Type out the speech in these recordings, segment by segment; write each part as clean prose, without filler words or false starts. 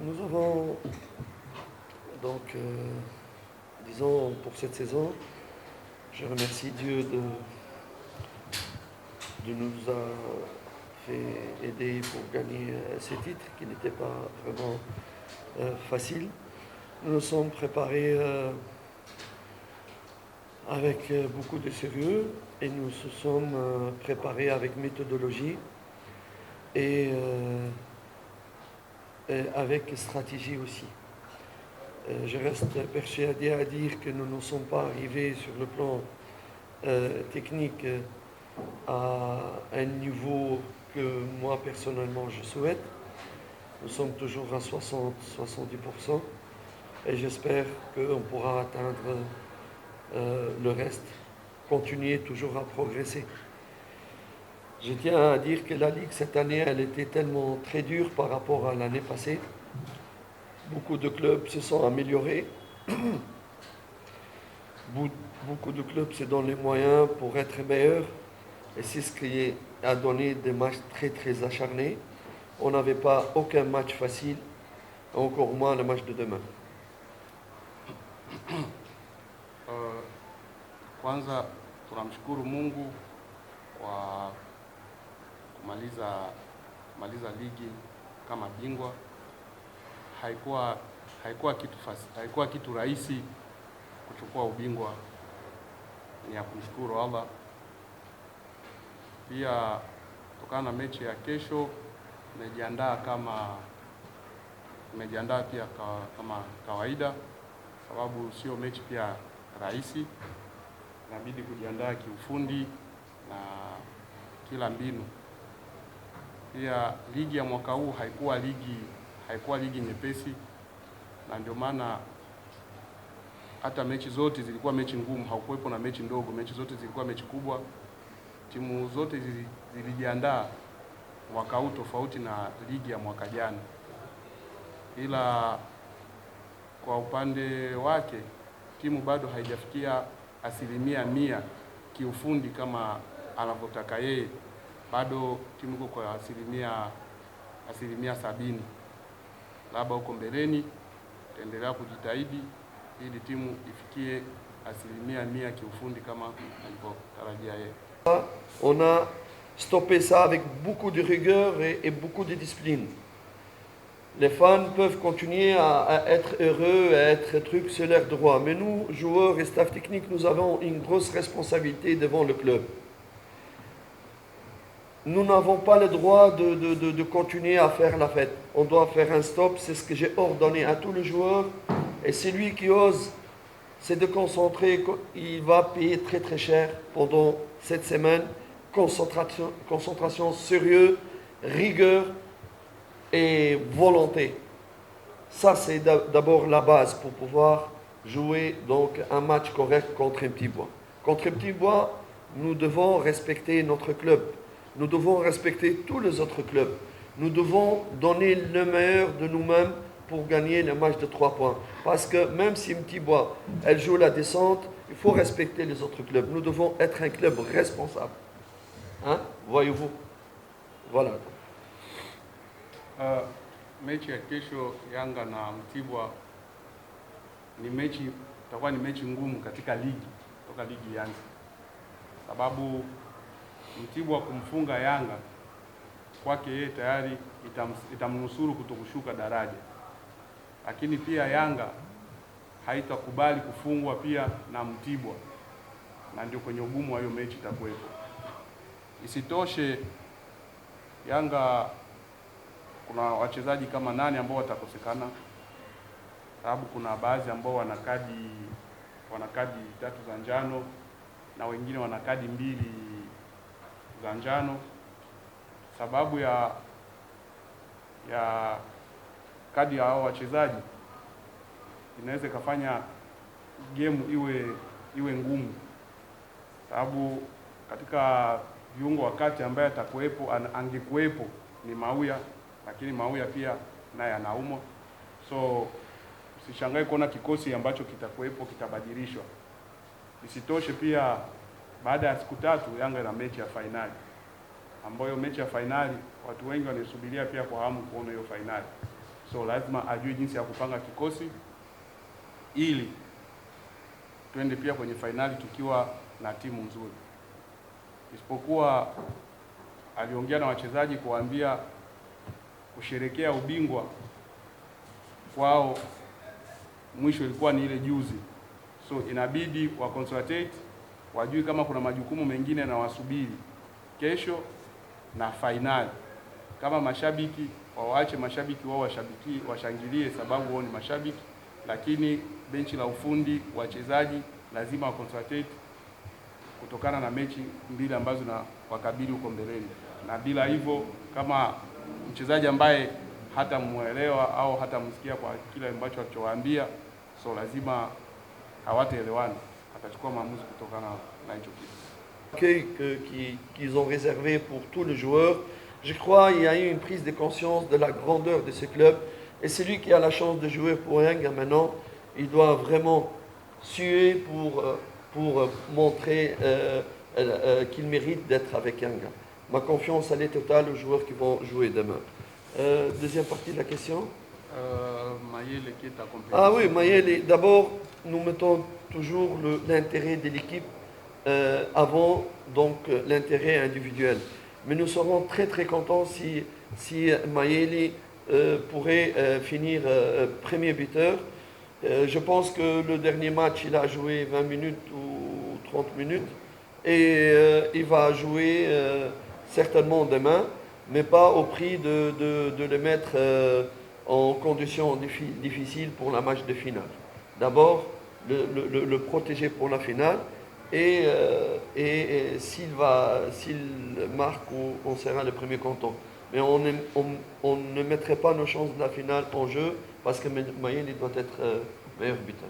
Nous avons donc, disons, pour cette saison, je remercie Dieu de nous a fait aider pour gagner ces titres qui n'étaient pas vraiment faciles. Nous nous sommes préparés avec beaucoup de sérieux et nous nous sommes préparés avec méthodologie et avec stratégie aussi. Je reste persuadé à dire que nous ne sommes pas arrivés sur le plan technique à un niveau que moi personnellement je souhaite. Nous sommes toujours à 60-70% et j'espère qu'on pourra atteindre le reste, continuer toujours à progresser. Je tiens à dire que la Ligue cette année, elle était tellement très dure par rapport à l'année passée. Beaucoup de clubs se sont améliorés. Beaucoup de clubs se donnent les moyens pour être meilleurs. Et c'est ce qui a donné des matchs très très acharnés. On n'avait pas aucun match facile, encore moins le match de demain. Kwanza tunamshukuru Mungu kwa kumaliza ligi kama bingwa. Haikuwa kitu rahisi kuchukua ubingwa, ni ya kumshukuru Allah. Pia kutokana na mechi ya kesho nimejiandaa pia kama kawaida, sababu sio mechi pia rahisi. Inabidi kujiandaa kiufundi na kila mbinu. Pia ligi ya mwaka huu haikuwa ligi nyepesi, na ndio maana hata mechi zote zilikuwa mechi ngumu, haukuwepo na mechi ndogo. Mechi zote zilikuwa mechi kubwa. Timu zote zilijiandaa mwaka huu tofauti na ligi ya mwaka jana. Ila kwa upande wake timu bado haijafikia 100% kiufundi kama anavyotaka yeye. Bado timu iko kwa 70%. Labda huko mbeleni tutaendelea kujitahidi ili timu ifikie 100% kiufundi kama alivyotarajia yeye. On a stoppé ça avec beaucoup de rigueur et beaucoup de discipline. Les fans peuvent continuer à être heureux, à être trucs, c'est leur droit. Mais nous, joueurs et staff technique, nous avons une grosse responsabilité devant le club. Nous n'avons pas le droit de continuer à faire la fête. On doit faire un stop, c'est ce que j'ai ordonné à tous les joueurs. Et celui qui ose, c'est de concentrer, il va payer très très cher pendant cette semaine. Concentration, sérieux, rigueur et volonté. Ça, c'est d'abord la base pour pouvoir jouer donc un match correct contre Mtibwa. Contre Mtibwa, nous devons respecter notre club. Nous devons respecter tous les autres clubs. Nous devons donner le meilleur de nous-mêmes pour gagner le match de 3 points. Parce que même si Mtibwa, elle joue la descente, il faut respecter les autres clubs. Nous devons être un club responsable. Hein? Voyez-vous? Voilà. Mechi ya kesho Yanga na Mtibwa itakuwa ni mechi ngumu katika ligi, toka ligi ianze. Sababu Mtibwa kumfunga Yanga kwake yeye tayari itamnusuru kutokushuka daraja. Lakini pia Yanga haitakubali kufungwa pia na Mtibwa, na ndio kwenye ugumu wa hiyo mechi itakuwepo. Isitoshe, Yanga kuna wachezaji kama 8 ambao watakosekana, sababu kuna baadhi ambao wana kadi 3 za njano na wengine wana kadi 2 za njano. Sababu ya kadi ya hao wachezaji inaweza kufanya game iwe ngumu, sababu katika viungo wakati ambaye atakuwepo angekuwepo ni Mauya, lakini Mauya pia naye anaumwa. So usishangae kuona kikosi ambacho kitakuwepo kitabadilishwa. Isitoshe pia baada ya siku 3 Yanga ina mechi ya finali. ambayo mechi ya fainali watu wengi wanasubiria pia kwa hamu kuona hiyo fainali. So lazima ajue jinsi ya kupanga kikosi ili twende pia kwenye fainali tukiwa na timu nzuri. Isipokuwa aliongea na wachezaji kuambia kusherekea ubingwa kwao mwisho ilikuwa ni ile juzi. So inabidi wa concentrate, wajui kama kuna majukumu mengine na wasubiri kesho na fainali. Kama mashabiki waache mashabiki wao washangilie sababu wao ni mashabiki, lakini benchi la ufundi, wachezaji lazima wa concentrate kutokana na mechi mbili ambazo na wakabili huko mbeleni. Na bila hivyo, kama mchezaji ambaye hata muelewa au hata msikia kwa kile ambacho alichowaambia, so lazima hawataelewana, atachukua maamuzi kutokana na hicho kitu. Qu'ils ont réservé pour tous les joueurs. Je crois qu'il y a eu une prise de conscience de la grandeur de ce club. Et celui qui a la chance de jouer pour Yanga maintenant, il doit vraiment suer pour montrer qu'il mérite d'être avec Yanga. Ma confiance, elle est totale aux joueurs qui vont jouer demain. Deuxième partie de la question. Mayele qui est à compétition. Ah oui, Mayele. D'abord, nous mettons toujours l'intérêt de l'équipe avant donc l'intérêt individuel. Mais nous serons très très contents si Mayele pourrait finir premier buteur. Je pense que le dernier match, il a joué 20 minutes ou 30 minutes. Et il va jouer certainement demain, mais pas au prix de le mettre en conditions difficiles pour la match de finale. D'abord, le protéger pour la finale. Et s'il marque, on sera le premier content. Mais on ne mettrait pas nos chances de la finale en jeu parce que Mayele doit être meilleur buteur.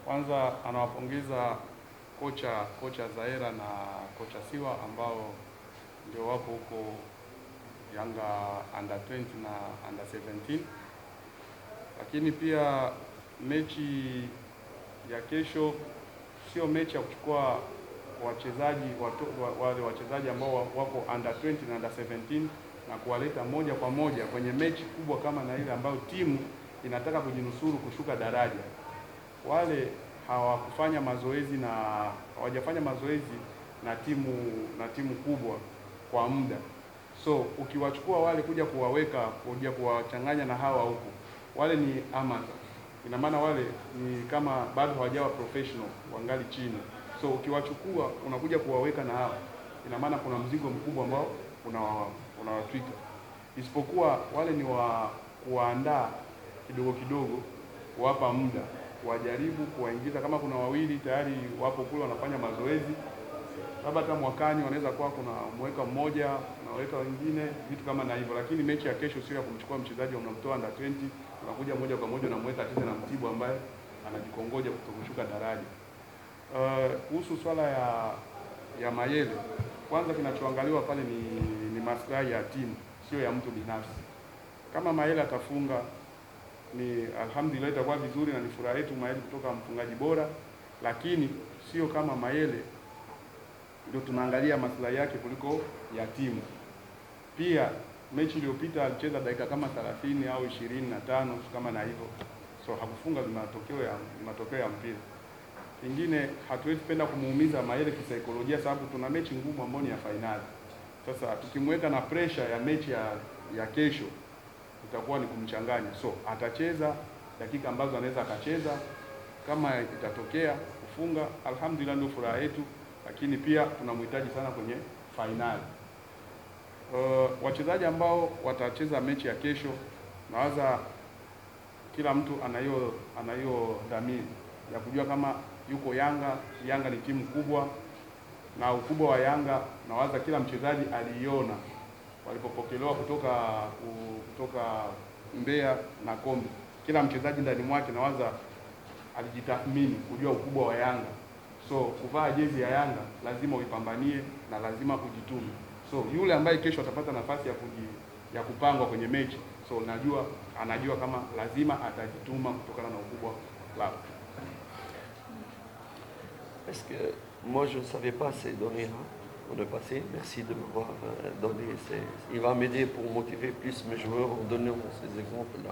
Kwanza anawapongeza kocha Zaera na kocha Siwa ambao ndio wapo huko Yanga under 20 na under 17. Lakini pia mechi ya kesho sio mechi ya kuchukua wale wachezaji ambao wako under 20 na under 17 na kuwaleta moja kwa moja kwenye mechi kubwa kama na ile ambayo timu inataka kujinusuru kushuka daraja. Wale hawajafanya mazoezi na timu kubwa kwa muda. So ukiwachukua wale kuja kuwachanganya na hawa huko, wale ni amateur. Ina maana wale ni kama bado hawajawa professional, wangali chini. So ukiwachukua unakuja kuwaweka na hawa, ina maana kuna mzigo mkubwa ambao unawatwika. Isipokuwa wale ni kuwaandaa kidogo kidogo, kuwapa muda, wajaribu kuwaingiza. Kama kuna wawili tayari wapo kule wanafanya mazoezi, labda hata mwakani wanaweza kuwa kuna mweka mmoja na weka wengine, vitu kama na hivyo. Lakini mechi ya kesho sio ya kumchukua mchezaji unamtoa under 20 unakuja moja kwa moja unamweka tena na Mtibu ambaye anajikongoja kutokushuka daraja. Kuhusu swala ya Mayele, kwanza kinachoangaliwa pale ni maslahi ya timu, sio ya mtu binafsi. Kama Mayele atafunga ni alhamdulillah, itakuwa vizuri na ni furaha yetu Mayele kutoka mfungaji bora, lakini sio kama Mayele ndio tunaangalia maslahi yake kuliko ya timu. Pia mechi iliyopita alicheza dakika kama 30 au 25 kama na hivyo. So hakufunga, ni matokeo ya mpira. Kingine hatuwezi penda kumuumiza Mayele kisaikolojia sababu tuna mechi ngumu ambayo ni ya finali. Sasa tukimweka na pressure ya mechi ya kesho itakuwa ni kumchanganya. So atacheza dakika ambazo anaweza akacheza, kama itatokea kufunga alhamdulillah ndio furaha yetu, lakini pia tunamhitaji sana kwenye finali. Wachezaji ambao watacheza mechi ya kesho, nawaza kila mtu anayo dhamiri ya kujua kama yuko Yanga ni timu kubwa, na ukubwa wa Yanga nawaza kila mchezaji aliiona walipopokelewa kutoka Mbeya na kombe. Kila mchezaji ndani mwake nawaza alijitathmini kujua ukubwa wa Yanga. So kuvaa jezi ya Yanga lazima uipambanie na lazima kujituma. So yule ambaye kesho atapata nafasi ya kupangwa kwenye mechi, so anajua kama lazima atajituma kutokana na ukubwa wao. Parce que moi je ne savais pas ces données-là. on est passé. Merci de m'avoir donné. Il va m'aider pour motiver plus mes joueurs en donnant ces exemples-là.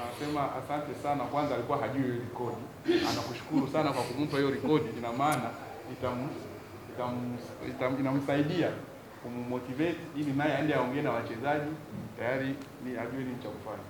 Anasema asante sana, kwanza alikuwa hajui hiyo rekodi. Anakushukuru sana kwa kumpa hiyo rekodi, ina maana inamsaidia kummotivate ili naye aende aongee na wachezaji tayari ni ajue nini cha kufanya.